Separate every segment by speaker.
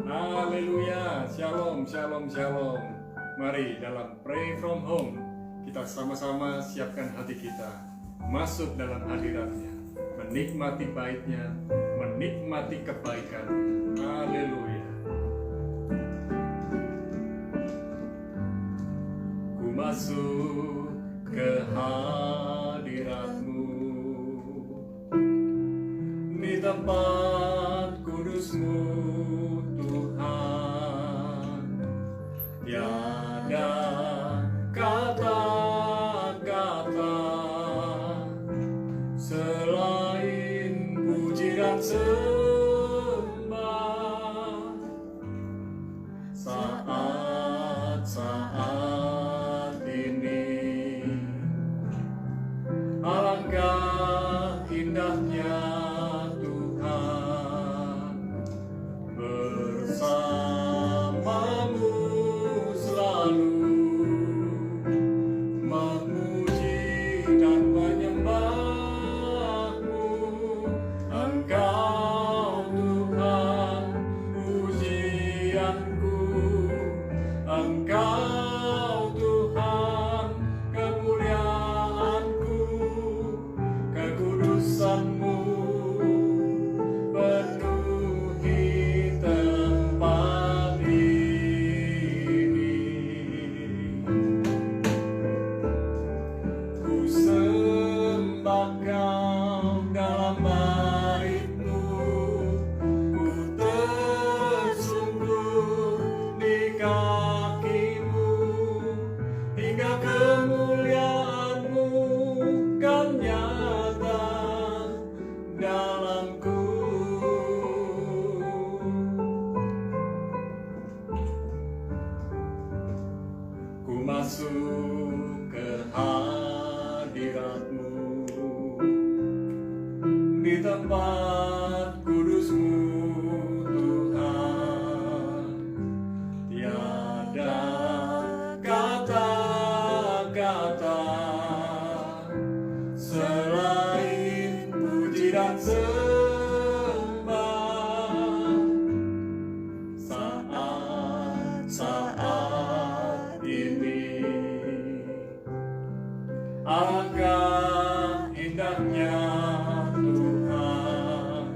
Speaker 1: Haleluya, shalom, shalom, shalom. Mari dalam Pray From Home kita sama-sama siapkan hati kita masuk dalam hadiratnya, menikmati baiknya, menikmati kebaikan. Haleluya. Ku masuk ke hadiratmu, di tempat kudusmu Tuhan. Tiada kata-kata selain puji dan sembah. Saat ini alangkah indahnya Tuhan bersamamu selalu, memuji dan menyembahmu. Engkau Tuhan pujianku, Engkau Tuhan kemuliaanku, kekudusanmu penuhi tempat ini. Ku sembah Kau dalam baitmu, ku tersungkur di kakimu, hingga kemuliaanmu kan nyata dalamku. Ku masuk ke hadiratmu, di tempat kudusmu Tuhan. Tiada kata-kata selain puji dan sembah. Saat ini alangkah indahnya Tuhan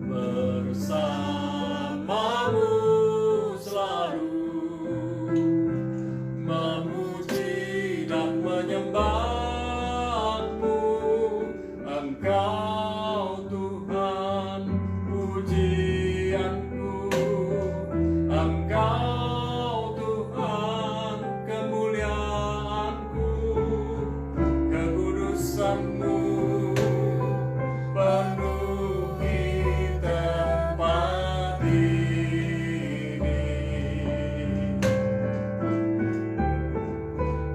Speaker 1: bersamamu selalu, memuji dan menyembahmu. Engkau Tuhan pujianku, Engkau Tuhan kemuliaanku, kekudusanmu penuhi tempat ini.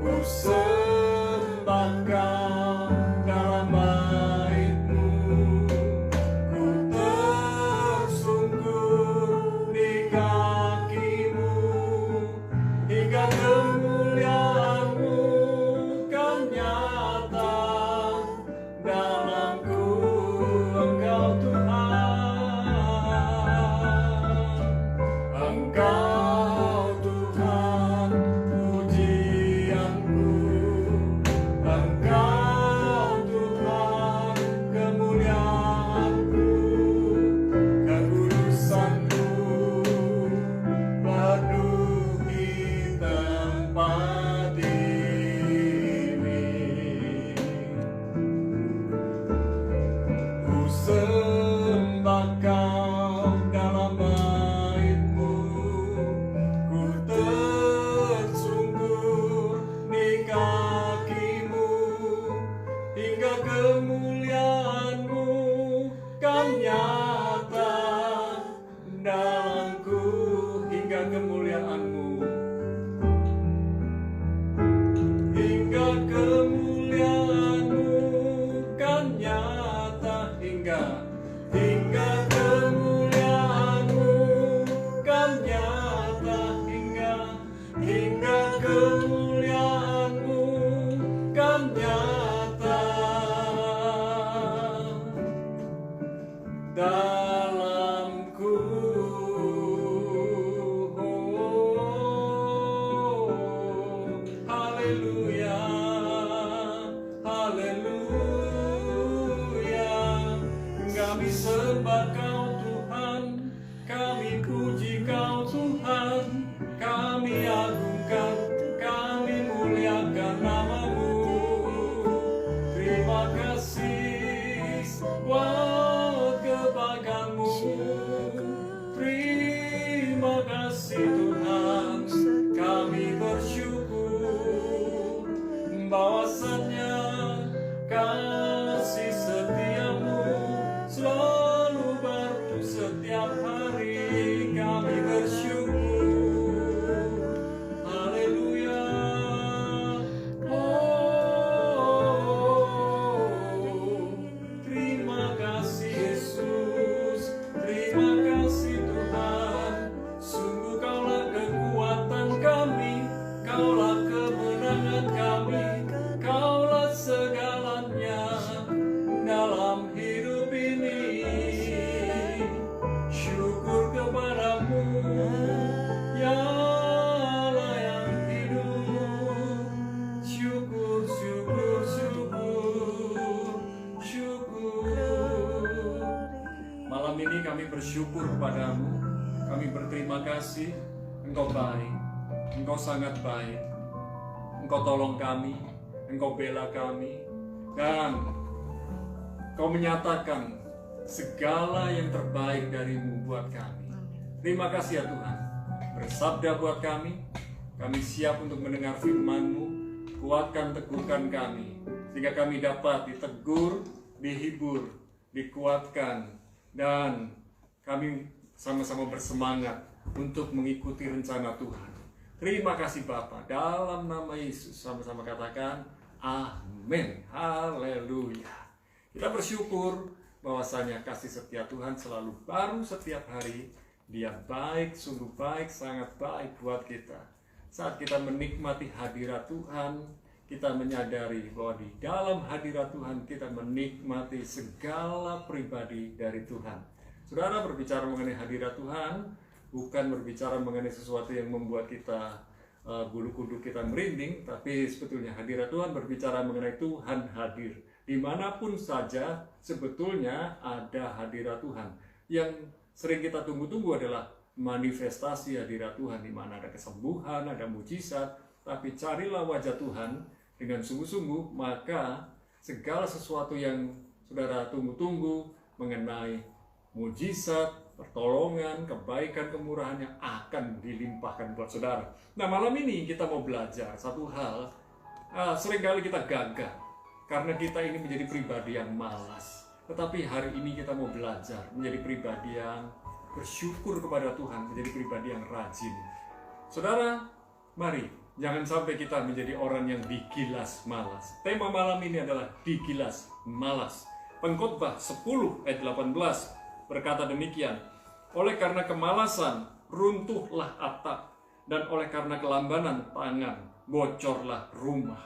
Speaker 1: Ku sembah Kau dalam baitmu, ku tersungkur di kakimu, hingga kemuliaanmu kan nyata dalamku. Engkau Tuhan, Engkau Tuhan pujianku, Engkau Tuhan kemuliaanku, kekudusanmu penuhi tempat ini. Ku sembah Kau dalam baitmu, ku tersungkur di kakimu, hingga kemuliaanmu kan nyata dalamku. Hingga kemuliaanmu, hingga kemuliaanmu kan nyata. Hingga kemuliaanmu kan nyata. Hingga kemuliaanmu kan nyata dalamku. sembah Kau Tuhan, kami puji Kau Tuhan, kami agungkan, kami muliakan nama-Mu. Terima kasih buat kebaikan-Mu. Terima kasih Tuhan, kami bersyukur bahwasannya kasih setia-Mu selalu baru setiap hari. Kami bersyukur, haleluya. Oh, terima kasih Yesus, terima kasih Tuhan. Sungguh Kaulah kekuatan kami, Kaulah kemenangan kami, Kaulah segalanya dalam hidup ini. Syukur kepadamu, ya Allah yang hidup. Syukur, syukur, syukur, syukur. Malam ini kami bersyukur kepadamu, kami berterima kasih. Engkau baik, Engkau sangat baik. Engkau tolong kami, Engkau bela kami, dan Kau menyatakan segala yang terbaik dari-Mu buat kami. Terima kasih ya Tuhan. Bersabda buat kami siap untuk mendengar firman-Mu. Kuatkan, teguhkan kami, sehingga kami dapat ditegur, dihibur, dikuatkan, dan kami sama-sama bersemangat untuk mengikuti rencana Tuhan. Terima kasih Bapa, dalam nama Yesus sama-sama katakan amin. Haleluya. Kita bersyukur bahwasanya kasih setia Tuhan selalu baru setiap hari. Dia baik, sungguh baik, sangat baik buat kita. Saat kita menikmati hadirat Tuhan, kita menyadari bahwa di dalam hadirat Tuhan kita menikmati segala pribadi dari Tuhan. Saudara, berbicara mengenai hadirat Tuhan bukan berbicara mengenai sesuatu yang membuat kita bulu kuduk kita merinding, tapi sebetulnya hadirat Tuhan berbicara mengenai Tuhan hadir. Dimanapun saja sebetulnya ada hadirat Tuhan. Yang sering kita tunggu-tunggu adalah manifestasi hadirat Tuhan, di mana ada kesembuhan, ada mujizat. Tapi carilah wajah Tuhan dengan sungguh-sungguh, maka segala sesuatu yang saudara tunggu-tunggu mengenai mujizat, pertolongan, kebaikan, kemurahan yang akan dilimpahkan buat saudara. Nah, malam ini kita mau belajar satu hal. Seringkali kita gagah karena kita ini menjadi pribadi yang malas. Tetapi hari ini kita mau belajar menjadi pribadi yang bersyukur kepada Tuhan, menjadi pribadi yang rajin. Saudara, mari jangan sampai kita menjadi orang yang digilas malas. Tema malam ini adalah digilas malas. Pengkhotbah 10 ayat 18 berkata demikian, oleh karena kemalasan runtuhlah atap, dan oleh karena kelambanan tangan bocorlah rumah.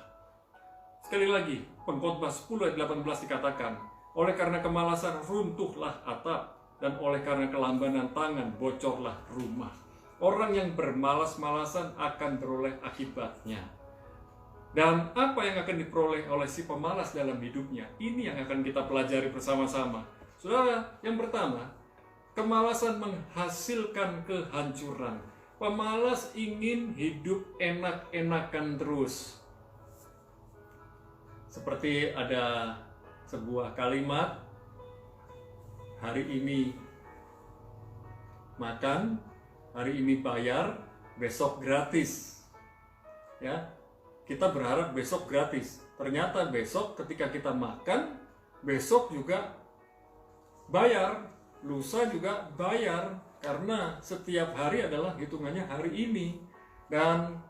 Speaker 1: Sekali lagi, Pengkhotbah 10 ayat 18 dikatakan, oleh karena kemalasan runtuhlah atap, dan oleh karena kelambanan tangan bocorlah rumah. Orang yang bermalas-malasan akan beroleh akibatnya. Dan apa yang akan diperoleh oleh si pemalas dalam hidupnya? Ini yang akan kita pelajari bersama-sama. Saudara, yang pertama, kemalasan menghasilkan kehancuran. Pemalas ingin hidup enak-enakan terus. Seperti ada sebuah kalimat, hari ini makan, hari ini bayar, besok gratis. Ya, kita berharap besok gratis. Ternyata besok ketika kita makan, besok juga bayar, lusa juga bayar, karena setiap hari adalah hitungannya hari ini. Dan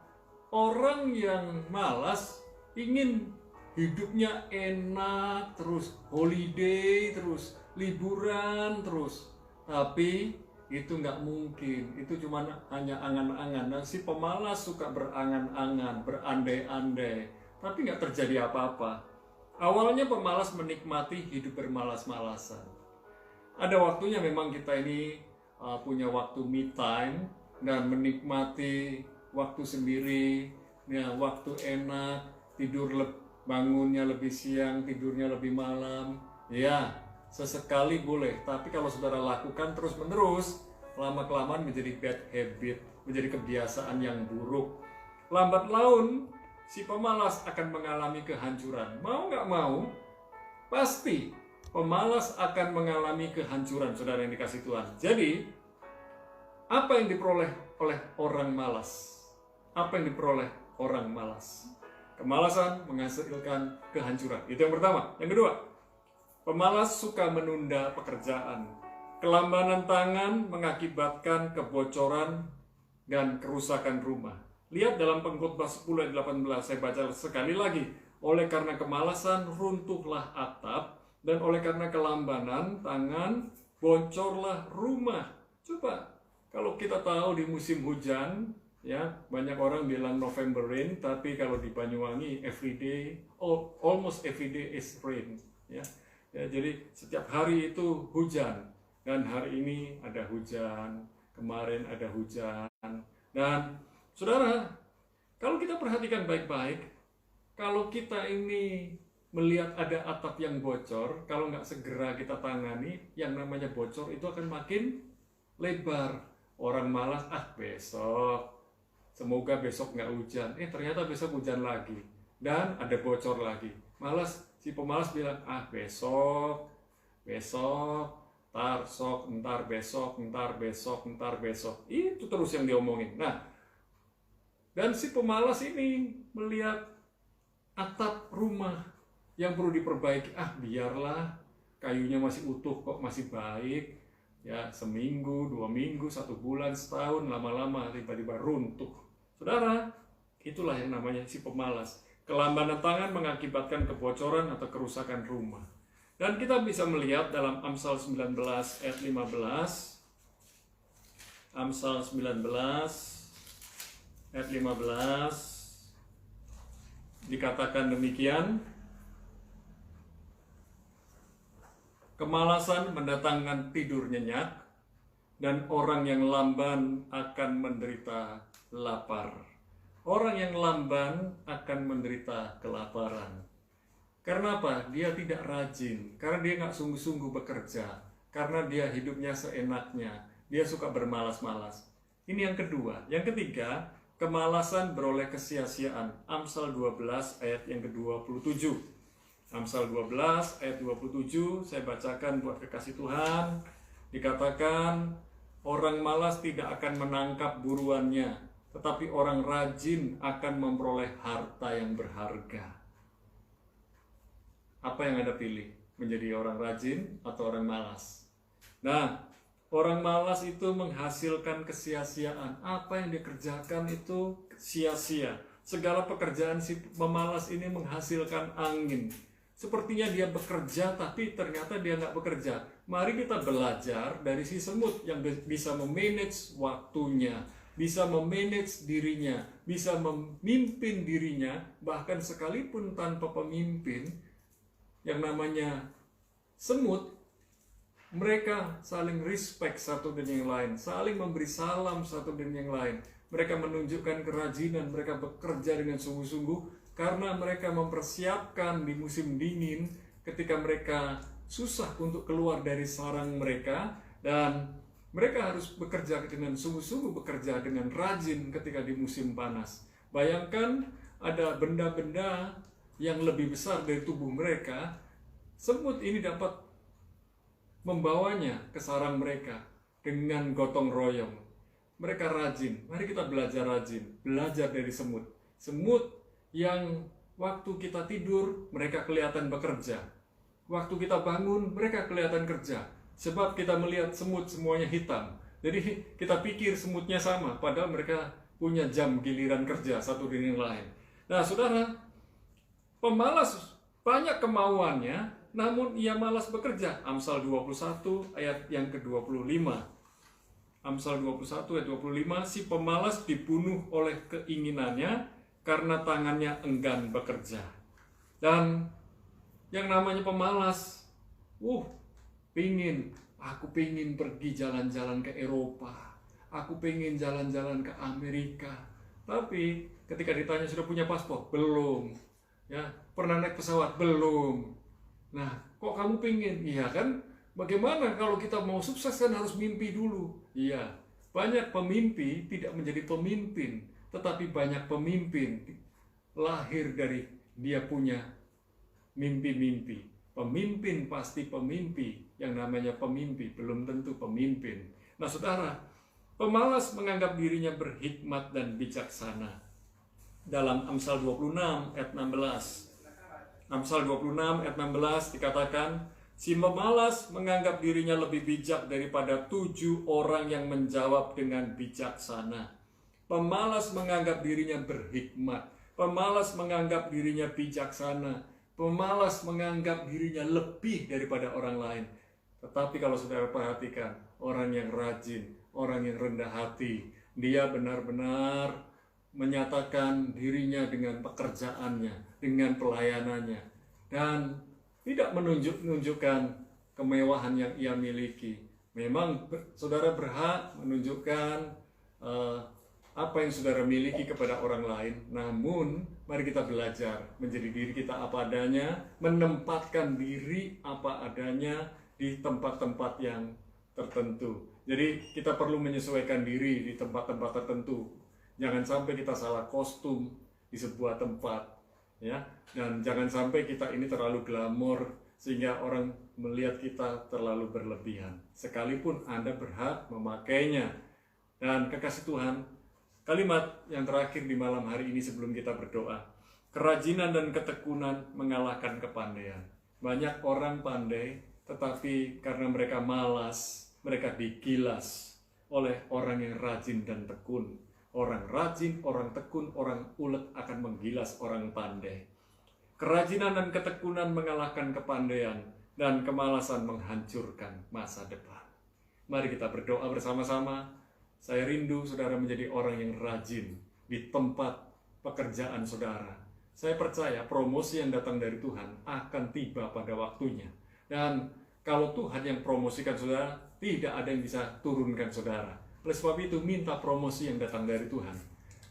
Speaker 1: orang yang malas ingin hidupnya enak terus, holiday terus, liburan terus. Tapi itu nggak mungkin, itu cuma hanya angan-angan. Dan si pemalas suka berangan-angan, berandai-andai, tapi nggak terjadi apa-apa. Awalnya pemalas menikmati hidup bermalas-malasan. Ada waktunya memang kita ini punya waktu me time dan menikmati waktu sendiri, ya, waktu enak, bangunnya lebih siang, tidurnya lebih malam. Ya, sesekali boleh, tapi kalau saudara lakukan terus-menerus, lama-kelamaan menjadi bad habit, menjadi kebiasaan yang buruk. Lambat laun, si pemalas akan mengalami kehancuran. Mau nggak mau, pasti pemalas akan mengalami kehancuran, saudara yang dikasih Tuhan. Jadi, apa yang diperoleh oleh orang malas? Apa yang diperoleh orang malas? Kemalasan menghasilkan kehancuran. Itu yang pertama. Yang kedua, pemalas suka menunda pekerjaan. Kelambanan tangan mengakibatkan kebocoran dan kerusakan rumah. Lihat dalam Pengkhotbah 10 ayat 18, saya baca sekali lagi. Oleh karena kemalasan runtuhlah atap, dan oleh karena kelambanan tangan bocorlah rumah. Coba, kalau kita tahu di musim hujan, ya banyak orang bilang November rain, tapi kalau di Banyuwangi everyday, almost everyday is rain. Ya, jadi setiap hari itu hujan. Dan hari ini ada hujan, kemarin ada hujan. Dan saudara, kalau kita perhatikan baik-baik, kalau kita ini melihat ada atap yang bocor, kalau nggak segera kita tangani, yang namanya bocor itu akan makin lebar. Orang malas, besok, semoga besok nggak hujan. Ternyata besok hujan lagi. Dan ada bocor lagi. Si pemalas bilang, besok, ntar besok. Itu terus yang diomongin. Nah, dan si pemalas ini melihat atap rumah yang perlu diperbaiki. Biarlah, kayunya masih utuh kok, masih baik. Ya, seminggu, 2 minggu, 1 bulan, setahun, lama-lama tiba-tiba runtuh. Saudara, itulah yang namanya si pemalas. Kelambanan tangan mengakibatkan kebocoran atau kerusakan rumah. Dan kita bisa melihat dalam Amsal 19 ayat 15. Amsal 19 ayat 15 dikatakan demikian. Kemalasan mendatangkan tidur nyenyak, dan orang yang lamban akan menderita lapar. Orang yang lamban akan menderita kelaparan. Karena apa? Dia tidak rajin, karena dia nggak sungguh-sungguh bekerja, karena dia hidupnya seenaknya, dia suka bermalas-malas. Ini yang kedua. Yang ketiga, kemalasan beroleh kesia-siaan. Amsal 12 ayat yang ke-27. Amsal 12 ayat 27, saya bacakan buat kekasih Tuhan. Dikatakan, orang malas tidak akan menangkap buruannya, tetapi orang rajin akan memperoleh harta yang berharga. Apa yang Anda pilih? Menjadi orang rajin atau orang malas? Nah, orang malas itu menghasilkan kesia-siaan. Apa yang dikerjakan itu sia-sia. Segala pekerjaan si pemalas ini menghasilkan angin. Sepertinya dia bekerja, tapi ternyata dia nggak bekerja. Mari kita belajar dari si semut yang bisa memanage waktunya, bisa memanage dirinya, bisa memimpin dirinya, bahkan sekalipun tanpa pemimpin. Yang namanya semut, mereka saling respect satu dengan yang lain, saling memberi salam satu dengan yang lain. Mereka menunjukkan kerajinan, mereka bekerja dengan sungguh-sungguh karena mereka mempersiapkan di musim dingin ketika mereka susah untuk keluar dari sarang mereka, dan mereka harus bekerja dengan sungguh-sungguh, bekerja dengan rajin ketika di musim panas. Bayangkan ada benda-benda yang lebih besar dari tubuh mereka, semut ini dapat membawanya ke sarang mereka dengan gotong royong. Mereka rajin. Mari kita belajar rajin, belajar dari semut. Semut yang waktu kita tidur mereka kelihatan bekerja, waktu kita bangun mereka kelihatan kerja. Sebab kita melihat semut semuanya hitam, jadi kita pikir semutnya sama, padahal mereka punya jam giliran kerja satu dengan yang lain. Nah saudara, pemalas banyak kemauannya, namun ia malas bekerja. Amsal 21 ayat yang ke-25. Amsal 21 ayat 25, si pemalas dibunuh oleh keinginannya karena tangannya enggan bekerja. Dan yang namanya pemalas, aku pingin pergi jalan-jalan ke Eropa, aku pingin jalan-jalan ke Amerika. Tapi ketika ditanya sudah punya paspor? Belum. Ya, pernah naik pesawat? Belum. Nah, kok kamu pingin? Iya kan? Bagaimana kalau kita mau sukses kan harus mimpi dulu. Iya, banyak pemimpi tidak menjadi pemimpin, tetapi banyak pemimpin lahir dari dia punya mimpi-mimpi. Pemimpin pasti pemimpi, yang namanya pemimpi belum tentu pemimpin. Nah saudara, pemalas menganggap dirinya berhikmat dan bijaksana. Dalam Amsal 26 ayat 16. Amsal 26 ayat 16 dikatakan, si pemalas menganggap dirinya lebih bijak daripada 7 orang yang menjawab dengan bijaksana. Pemalas menganggap dirinya berhikmat. Pemalas menganggap dirinya bijaksana. Pemalas menganggap dirinya lebih daripada orang lain. Tetapi kalau saudara perhatikan, orang yang rajin, orang yang rendah hati, dia benar-benar menyatakan dirinya dengan pekerjaannya, dengan pelayanannya, dan tidak menunjukkan kemewahan yang ia miliki. Memang saudara berhak menunjukkan apa yang saudara miliki kepada orang lain. Namun, mari kita belajar menjadi diri kita apa adanya, menempatkan diri apa adanya di tempat-tempat yang tertentu. Jadi, kita perlu menyesuaikan diri di tempat-tempat tertentu. Jangan sampai kita salah kostum di sebuah tempat, ya. Dan jangan sampai kita ini terlalu glamor sehingga orang melihat kita terlalu berlebihan. Sekalipun Anda berhak memakainya. Dan kekasih Tuhan, kalimat yang terakhir di malam hari ini sebelum kita berdoa. Kerajinan dan ketekunan mengalahkan kepandaian. Banyak orang pandai, tetapi karena mereka malas, mereka digilas oleh orang yang rajin dan tekun. Orang rajin, orang tekun, orang ulet akan menggilas orang pandai. Kerajinan dan ketekunan mengalahkan kepandaian, dan kemalasan menghancurkan masa depan. Mari kita berdoa bersama-sama. Saya rindu saudara menjadi orang yang rajin di tempat pekerjaan saudara. Saya percaya promosi yang datang dari Tuhan akan tiba pada waktunya. Dan kalau Tuhan yang promosikan saudara, tidak ada yang bisa turunkan saudara. Oleh sebab itu, minta promosi yang datang dari Tuhan.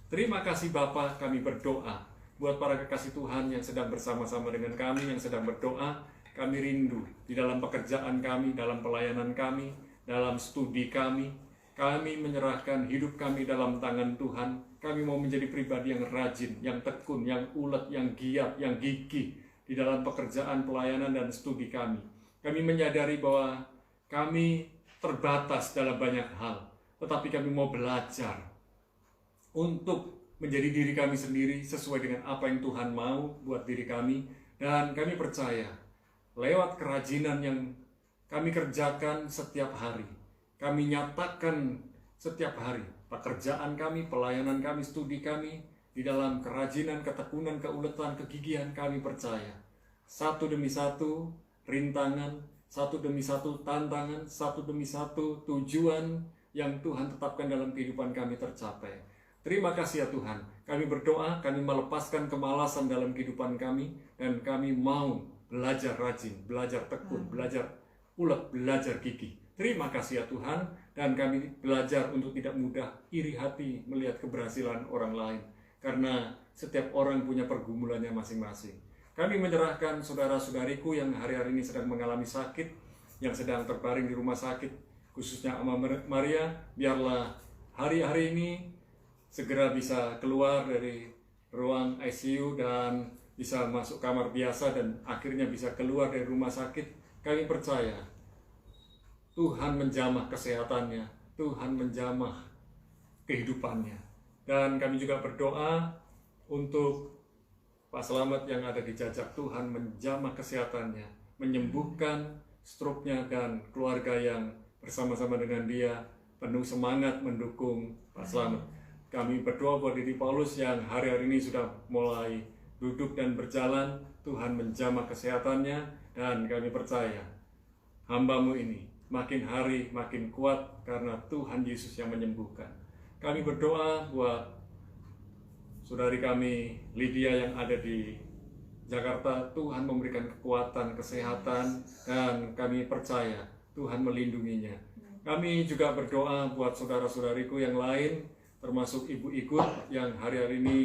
Speaker 1: Terima kasih Bapa, kami berdoa. Buat para kekasih Tuhan yang sedang bersama-sama dengan kami, yang sedang berdoa, kami rindu di dalam pekerjaan kami, dalam pelayanan kami, dalam studi kami. Kami menyerahkan hidup kami dalam tangan Tuhan. Kami mau menjadi pribadi yang rajin, yang tekun, yang ulet, yang giat, yang gigih di dalam pekerjaan, pelayanan, dan studi kami. Kami menyadari bahwa kami terbatas dalam banyak hal. Tetapi kami mau belajar untuk menjadi diri kami sendiri sesuai dengan apa yang Tuhan mau buat diri kami. Dan kami percaya lewat kerajinan yang kami kerjakan setiap hari, kami nyatakan setiap hari pekerjaan kami, pelayanan kami, studi kami, di dalam kerajinan, ketekunan, keuletan, kegigihan kami percaya. Satu demi satu rintangan, satu demi satu tantangan, satu demi satu tujuan yang Tuhan tetapkan dalam kehidupan kami tercapai. Terima kasih ya Tuhan. Kami berdoa, kami melepaskan kemalasan dalam kehidupan kami, dan kami mau belajar rajin, belajar tekun, belajar ulet, belajar gigih. Terima kasih ya Tuhan, dan kami belajar untuk tidak mudah iri hati melihat keberhasilan orang lain, karena setiap orang punya pergumulannya masing-masing. Kami menyerahkan saudara-saudariku yang hari-hari ini sedang mengalami sakit, yang sedang terbaring di rumah sakit, khususnya Ama Maria, biarlah hari-hari ini segera bisa keluar dari ruang ICU dan bisa masuk kamar biasa dan akhirnya bisa keluar dari rumah sakit. Kami percaya Tuhan menjamah kesehatannya, Tuhan menjamah kehidupannya. Dan kami juga berdoa untuk Pak Slamet yang ada di Jajak, Tuhan menjamah kesehatannya, menyembuhkan stroke-nya, dan keluarga yang bersama-sama dengan dia penuh semangat mendukung Pak Slamet. Kami berdoa buat diri Paulus yang hari-hari ini sudah mulai duduk dan berjalan. Tuhan menjamah kesehatannya, dan kami percaya hamba-Mu ini makin hari makin kuat karena Tuhan Yesus yang menyembuhkan. Kami berdoa buat saudari kami Lydia yang ada di Jakarta. Tuhan memberikan kekuatan, kesehatan, dan kami percaya Tuhan melindunginya. Kami juga berdoa buat saudara-saudariku yang lain, termasuk ibu ikut yang hari-hari ini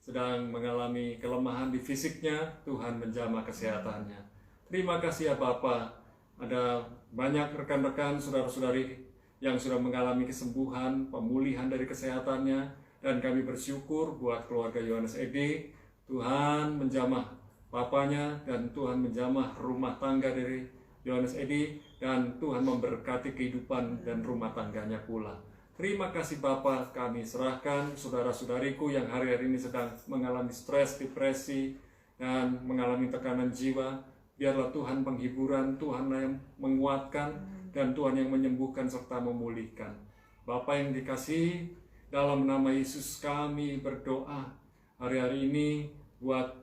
Speaker 1: sedang mengalami kelemahan di fisiknya. Tuhan menjamah kesehatannya. Terima kasih ya Bapa. ada banyak rekan-rekan, saudara-saudari yang sudah mengalami kesembuhan, pemulihan dari kesehatannya, dan kami bersyukur buat keluarga Yohanes Edi. Tuhan menjamah papanya, dan Tuhan menjamah rumah tangga dari Yohanes Edi, dan Tuhan memberkati kehidupan dan rumah tangganya pula. Terima kasih Bapa, kami serahkan saudara-saudariku yang hari-hari ini sedang mengalami stres, depresi, dan mengalami tekanan jiwa. Biarlah Tuhan penghiburan, Tuhan yang menguatkan, dan Tuhan yang menyembuhkan serta memulihkan. Bapa yang dikasihi, dalam nama Yesus kami berdoa hari-hari ini buat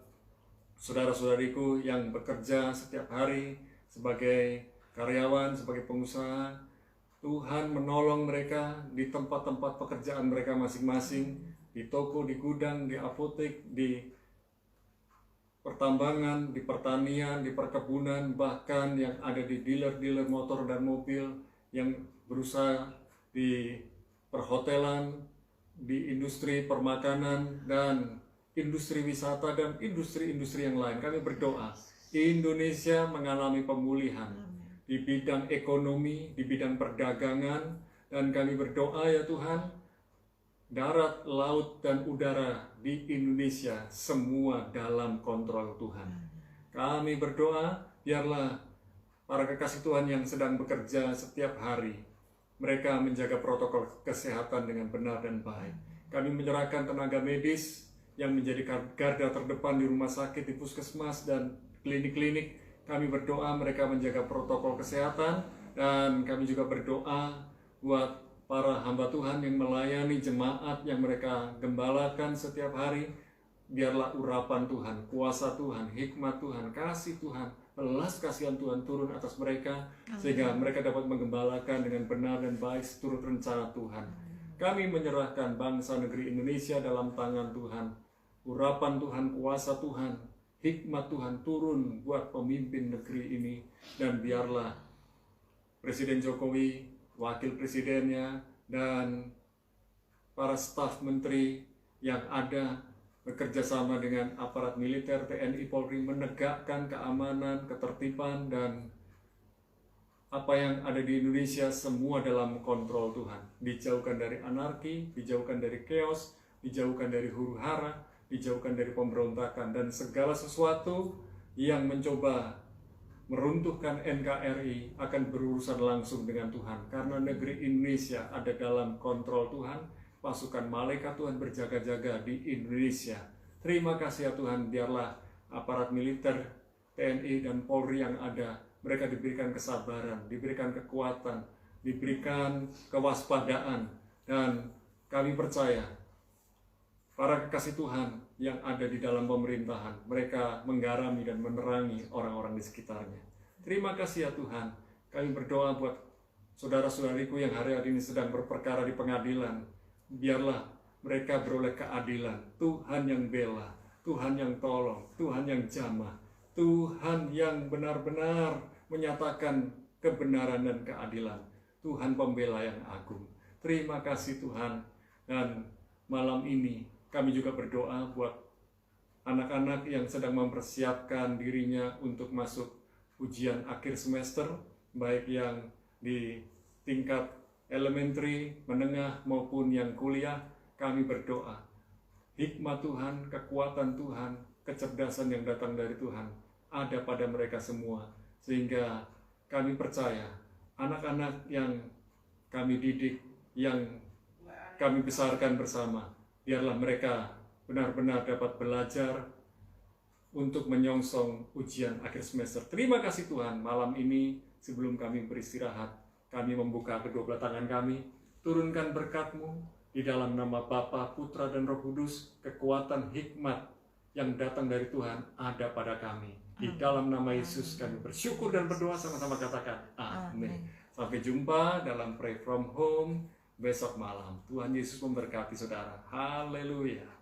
Speaker 1: saudara-saudariku yang bekerja setiap hari sebagai karyawan, sebagai pengusaha. Tuhan menolong mereka di tempat-tempat pekerjaan mereka masing-masing, di toko, di gudang, di apotek, di pertambangan, di pertanian, di perkebunan, bahkan yang ada di dealer-dealer motor dan mobil, yang berusaha di perhotelan, di industri permakanan, dan industri wisata, dan industri-industri yang lain. Kami berdoa Indonesia mengalami pemulihan di bidang ekonomi, di bidang perdagangan, dan kami berdoa ya Tuhan, darat, laut, dan udara di Indonesia semua dalam kontrol Tuhan. Kami berdoa, biarlah para kekasih Tuhan yang sedang bekerja setiap hari, mereka menjaga protokol kesehatan dengan benar dan baik. Kami menyerahkan tenaga medis yang menjadi garda terdepan di rumah sakit, di puskesmas, dan klinik-klinik. Kami berdoa mereka menjaga protokol kesehatan, dan kami juga berdoa buat para hamba Tuhan yang melayani jemaat yang mereka gembalakan setiap hari. Biarlah urapan Tuhan, kuasa Tuhan, hikmat Tuhan, kasih Tuhan, belas kasihan Tuhan turun atas mereka, sehingga mereka dapat menggembalakan dengan benar dan baik seturut rencana Tuhan. Kami menyerahkan bangsa negeri Indonesia dalam tangan Tuhan. Urapan Tuhan, kuasa Tuhan, hikmat Tuhan turun buat pemimpin negeri ini, dan biarlah Presiden Jokowi, wakil presidennya, dan para staf menteri yang ada bekerja sama dengan aparat militer, TNI, Polri, menegakkan keamanan, ketertiban, dan apa yang ada di Indonesia semua dalam kontrol Tuhan. Dijauhkan dari anarki, dijauhkan dari chaos, dijauhkan dari huru-hara, dijauhkan dari pemberontakan, dan segala sesuatu yang mencoba meruntuhkan NKRI akan berurusan langsung dengan Tuhan. Karena negeri Indonesia ada dalam kontrol Tuhan, pasukan malaikat Tuhan berjaga-jaga di Indonesia. Terima kasih ya Tuhan, biarlah aparat militer, TNI, dan Polri yang ada, mereka diberikan kesabaran, diberikan kekuatan, diberikan kewaspadaan, dan kami percaya para kekasih Tuhan yang ada di dalam pemerintahan, mereka menggarami dan menerangi orang-orang di sekitarnya. Terima kasih ya Tuhan. Kami berdoa buat saudara-saudariku yang hari-hari ini sedang berperkara di pengadilan. Biarlah mereka beroleh keadilan. Tuhan yang bela, Tuhan yang tolong, Tuhan yang jamah, Tuhan yang benar-benar menyatakan kebenaran dan keadilan. Tuhan pembela yang agung. Terima kasih Tuhan. Dan malam ini kami juga berdoa buat anak-anak yang sedang mempersiapkan dirinya untuk masuk ujian akhir semester, baik yang di tingkat elementary, menengah, maupun yang kuliah. Kami berdoa, hikmat Tuhan, kekuatan Tuhan, kecerdasan yang datang dari Tuhan ada pada mereka semua. Sehingga kami percaya, anak-anak yang kami didik, yang kami besarkan bersama, biarlah mereka benar-benar dapat belajar untuk menyongsong ujian akhir semester. Terima kasih Tuhan, malam ini sebelum kami beristirahat, kami membuka kedua belah tangan kami, turunkan berkat-Mu di dalam nama Bapa, Putra, dan Roh Kudus. Kekuatan hikmat yang datang dari Tuhan ada pada kami. Di dalam nama Yesus kami bersyukur dan berdoa, sama-sama katakan amin. Sampai jumpa dalam Pray From Home besok malam. Tuhan Yesus memberkati saudara. Haleluya.